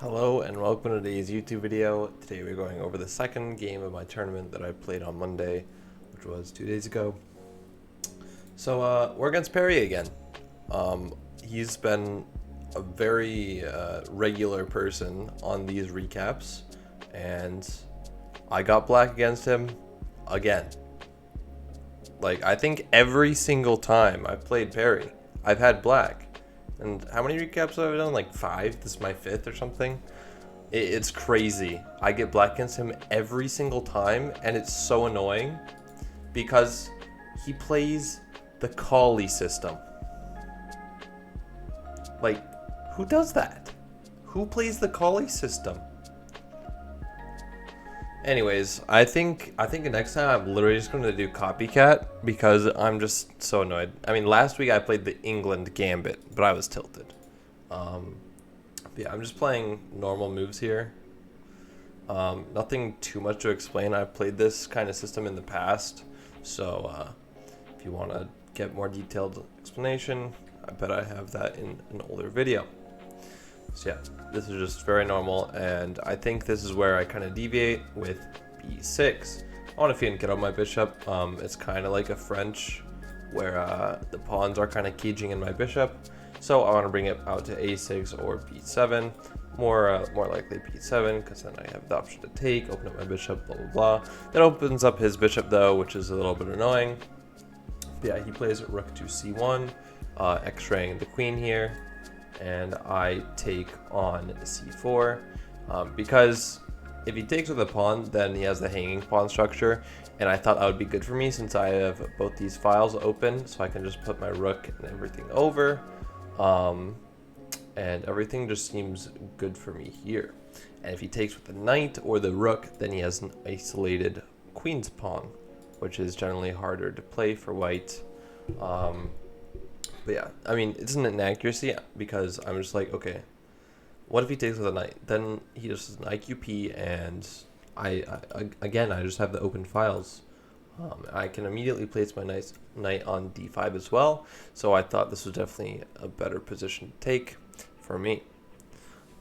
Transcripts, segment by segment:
Hello and welcome to today's YouTube video. Today we're going over the second game of my tournament that I played on Monday, which was 2 days ago. So we're against Perry again. He's been a very regular person on these recaps, and I got black against him again. Like, I think every single time I've played Perry, I've had black. And how many recaps have I done? Like 5? This is my 5th or something. It's crazy. I get black against him every single time, and it's so annoying because he plays the Kali system. Like, who does that? Who plays the Kali system? Anyways, I think next time I'm literally just going to do copycat because I'm just so annoyed. I mean, last week I played the England Gambit, but I was tilted. Yeah, I'm just playing normal moves here. Nothing too much to explain. I've played this kind of system in the past, so if you want to get more detailed explanation, I bet I have that in an older video. So yeah, this is just very normal, and I think this is where I kind of deviate with b6. I want to feed and get on my bishop. It's kind of like a French, where the pawns are kind of caging in my bishop. So I want to bring it out to a6 or b7. More likely b7, because then I have the option to take, open up my bishop, blah blah blah. That opens up his bishop though, which is a little bit annoying. But yeah, he plays rook to c1, x-raying the queen here. And I take on c4 because if he takes with a pawn, then he has the hanging pawn structure, and I thought that would be good for me since I have both these files open, so I can just put my rook and everything over, and everything just seems good for me here. And if he takes with the knight or the rook, then he has an isolated queen's pawn, which is generally harder to play for white. But yeah, I mean, it's an inaccuracy because I'm just like, okay, what if he takes with a knight? Then he just has an IQP, and I just have the open files. I can immediately place my knight on d5 as well, so I thought this was definitely a better position to take for me.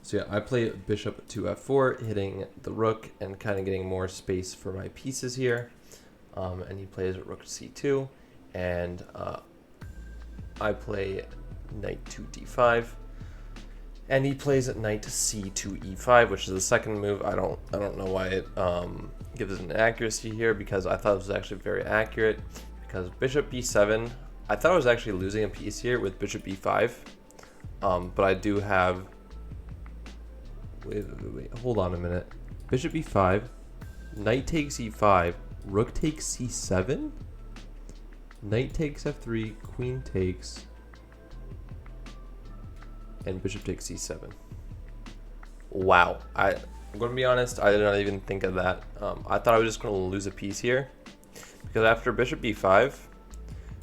So yeah, I play bishop to f4, hitting the rook and kind of getting more space for my pieces here. And he plays rook c2, and I play knight to d5, and he plays knight c to e5, which is the second move. I don't know why it gives an accuracy here, because I thought it was actually very accurate. Because bishop b7, I thought I was actually losing a piece here with bishop b5, but I do have. Wait, hold on a minute. Bishop b5, knight takes e5, rook takes c7. Knight takes f3, queen takes, and bishop takes c7. Wow. I'm going to be honest, I did not even think of that. I thought I was just going to lose a piece here, because after bishop b5,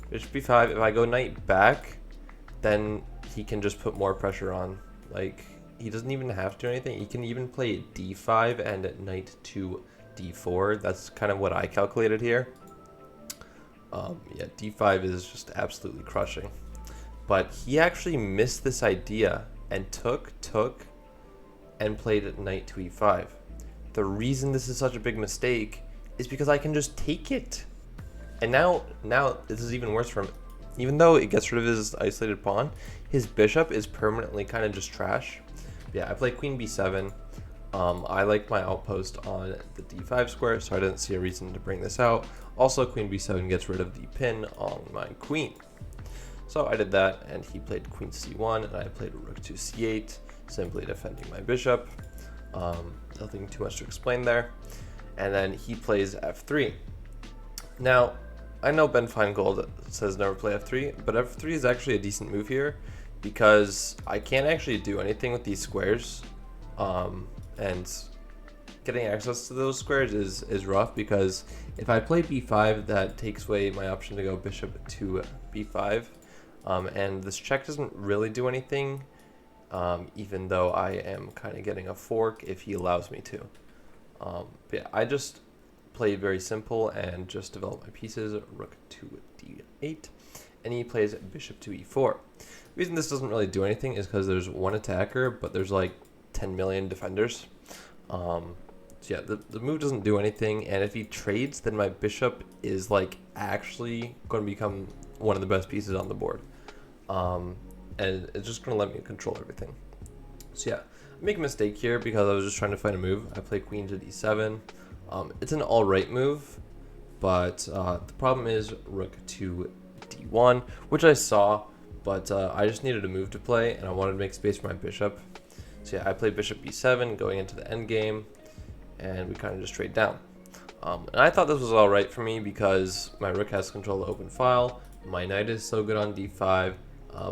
if I go knight back, then he can just put more pressure on. Like, he doesn't even have to do anything. He can even play d5 and knight to d4. That's kind of what I calculated here. Yeah, d5 is just absolutely crushing. But he actually missed this idea and took and played knight to e5. The reason this is such a big mistake is because I can just take it. And now this is even worse for him. Even though it gets rid of his isolated pawn, his bishop is permanently kind of just trash. Yeah, I play queen b7. I like my outpost on the d5 square, so I didn't see a reason to bring this out. Also, queen b7 gets rid of the pin on my queen. So I did that, and he played queen c1, and I played rook to c8, simply defending my bishop. Nothing too much to explain there. And then he plays f3. Now, I know Ben Feingold says never play f3, but f3 is actually a decent move here, because I can't actually do anything with these squares. And getting access to those squares is rough, because if I play b5, that takes away my option to go bishop to b5, and this check doesn't really do anything, even though I am kind of getting a fork if he allows me to. But yeah, I just played very simple and just developed my pieces. Rook to d8, and he plays bishop to e4. The reason this doesn't really do anything is because there's one attacker, but there's like 10 million defenders. So yeah, the move doesn't do anything, and if he trades, then my bishop is like actually going to become one of the best pieces on the board. And it's just going to let me control everything. So yeah, I make a mistake here because I was just trying to find a move. I play queen to d7. It's an alright move, but the problem is rook to d1, which I saw, but I just needed a move to play, and I wanted to make space for my bishop. So yeah, I play bishop b7 going into the endgame, and we kind of just trade down. And I thought this was alright for me because my rook has control of the open file, my knight is so good on d5,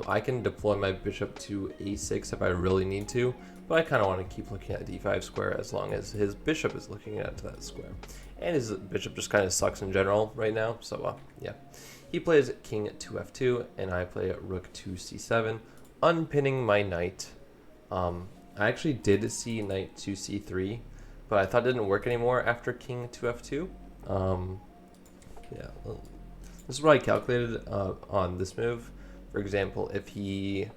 I can deploy my bishop to a6 if I really need to, but I kind of want to keep looking at d5 square as long as his bishop is looking at that square. And his bishop just kind of sucks in general right now, so yeah. He plays king to f2, and I play rook to c7, unpinning my knight. I actually did see knight to c3, but I thought it didn't work anymore after king to f2. Yeah, this is what I calculated on this move. For example, if he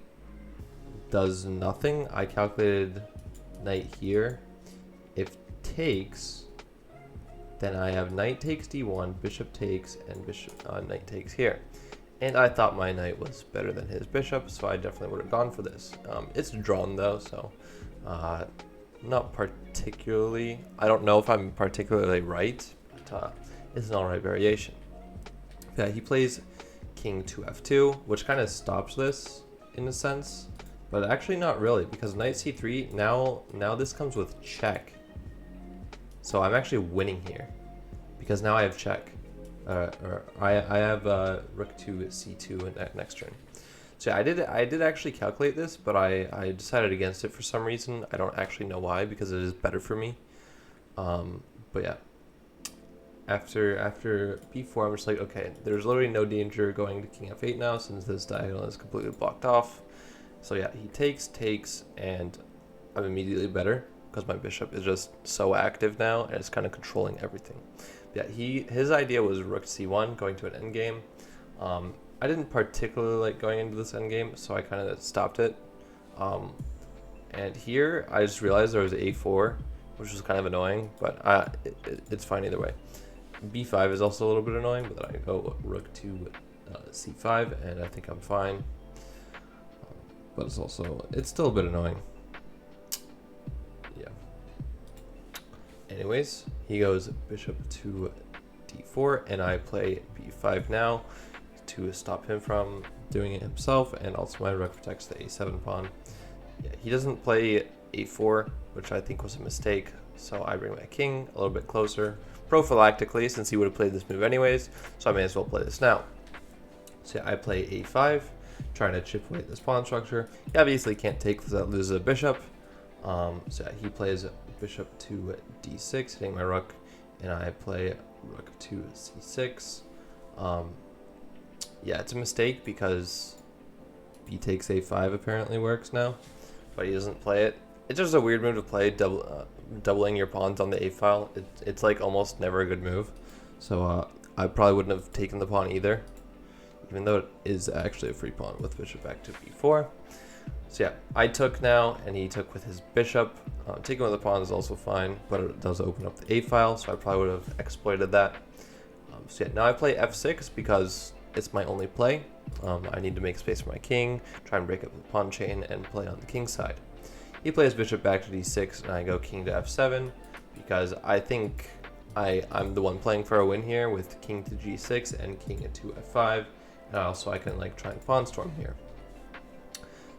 does nothing, I calculated knight here. If takes, then I have knight takes d1, bishop takes, and knight takes here. And I thought my knight was better than his bishop, so I definitely would have gone for this. It's drawn though, so not particularly. I don't know if I'm particularly right, but it's an alright variation. Yeah, he plays king to f2, which kind of stops this in a sense, but actually not really, because knight c3, now this comes with check. So I'm actually winning here, because now I have check. Or I have rook to c2 next turn. So yeah, I did actually calculate this, but I decided against it for some reason. I don't actually know why, because it is better for me. But yeah, after b4, I'm just like, okay, there's literally no danger going to king f8 now, since this diagonal is completely blocked off. So yeah, he takes, and I'm immediately better, because my bishop is just so active now, and it's kind of controlling everything. Yeah, his idea was rook c1, going to an endgame. I didn't particularly like going into this endgame, so I kind of stopped it. And here, I just realized there was a4, which was kind of annoying, but it's fine either way. b5 is also a little bit annoying, but then I go rook to c5, and I think I'm fine. But it's still a bit annoying. Yeah. Anyways, he goes bishop to d4, and I play b5 now to stop him from doing it himself, and also my rook protects the a7 pawn. Yeah, he doesn't play a4, which I think was a mistake, so I bring my king a little bit closer, prophylactically, since he would have played this move anyways, so I may as well play this now. So yeah, I play a5, trying to chip away at this pawn structure. He obviously can't take because that loses a bishop. So yeah, he plays bishop to d6, hitting my rook, and I play rook to c6. Yeah, it's a mistake because b takes a5 apparently works now, but he doesn't play it. It's just a weird move to play, doubling your pawns on the a file. It's like almost never a good move. So I probably wouldn't have taken the pawn either, even though it is actually a free pawn with bishop back to b4. So yeah, I took now, and he took with his bishop. Taking with the pawn is also fine, but it does open up the a file, so I probably would have exploited that. So yeah, now I play f6 because it's my only play. I need to make space for my king, try and break up the pawn chain, and play on the king side. He plays bishop back to d6, and I go king to f7 because I think I'm the one playing for a win here with king to g6 and king to f5, and also I can like try and pawn storm here.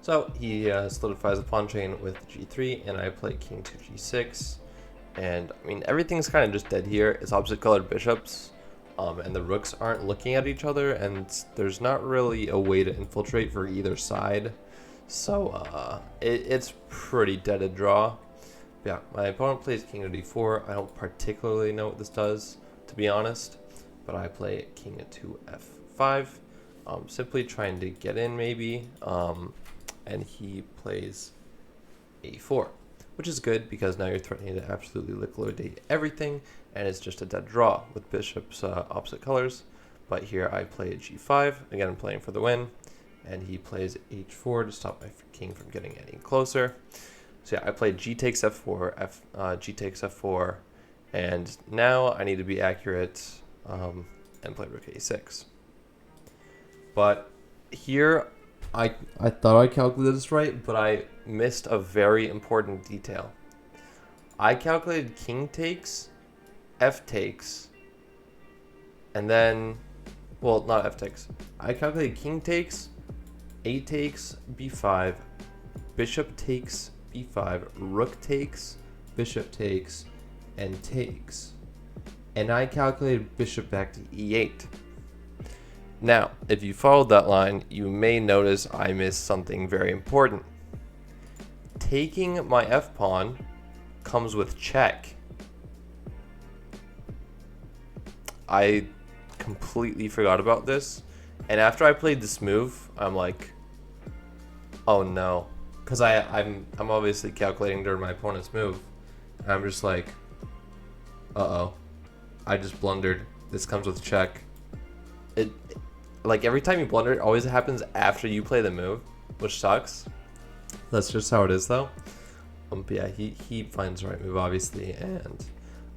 So he solidifies the pawn chain with g3, and I play king to g6, and I mean everything's kind of just dead here. It's opposite colored bishops, and the rooks aren't looking at each other, and there's not really a way to infiltrate for either side. So it's pretty dead to draw. Yeah, my opponent plays king to d4. I don't particularly know what this does, to be honest, but I play king to f5, simply trying to get in maybe, and he plays a4, which is good because now you're threatening to absolutely liquidate everything, and it's just a dead draw with bishops opposite colors. But here I play g5, again I'm playing for the win, and he plays h4 to stop my king from getting any closer. So yeah, I played G takes F4, G takes F4, and now I need to be accurate and play Rook A6. But here, I thought I calculated this right, but I missed a very important detail. I calculated King takes, F takes, and then, well, not F takes. I calculated King takes, A takes, B5, Bishop takes, B5, Rook takes, Bishop takes, and takes. And I calculated Bishop back to E8. Now, if you followed that line, you may notice I missed something very important. Taking my F-pawn comes with check. I completely forgot about this. And after I played this move, I'm like, oh no. Because I'm obviously calculating during my opponent's move. And I'm just like, uh-oh. I just blundered. This comes with check. Like every time you blunder, it always happens after you play the move, which sucks. That's just how it is though. But yeah, he finds the right move obviously, and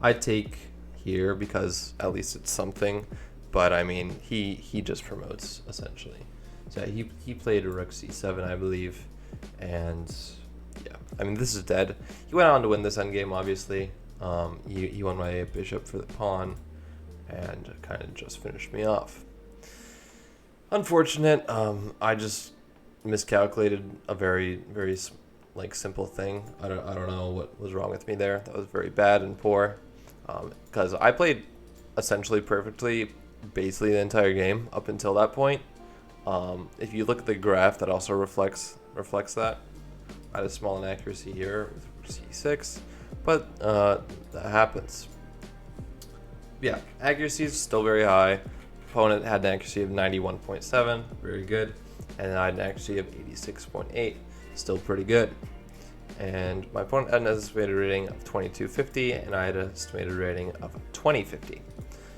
I take here because at least it's something. But I mean, he just promotes essentially. So yeah, he played a Rook C7, I believe, and yeah, I mean this is dead. He went on to win this endgame obviously. He won my bishop for the pawn, and kind of just finished me off. Unfortunate. I just miscalculated a very like simple thing. I don't know what was wrong with me there. That was very bad and poor. Because I played essentially perfectly, basically the entire game up until that point. If you look at the graph, that also reflects that. I had a small inaccuracy here with C6, but that happens. Yeah, accuracy is still very high. Opponent had an accuracy of 91.7, very good, and I had an accuracy of 86.8, still pretty good. And my opponent had an estimated rating of 2250, and I had an estimated rating of 2050.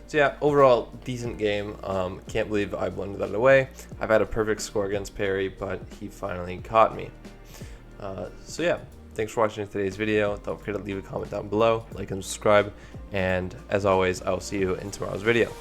So yeah, overall decent game. Can't believe I blundered that away. I've had a perfect score against Perry, but he finally caught me. So yeah, thanks for watching today's video. Don't forget to leave a comment down below, like and subscribe, and as always, I will see you in tomorrow's video.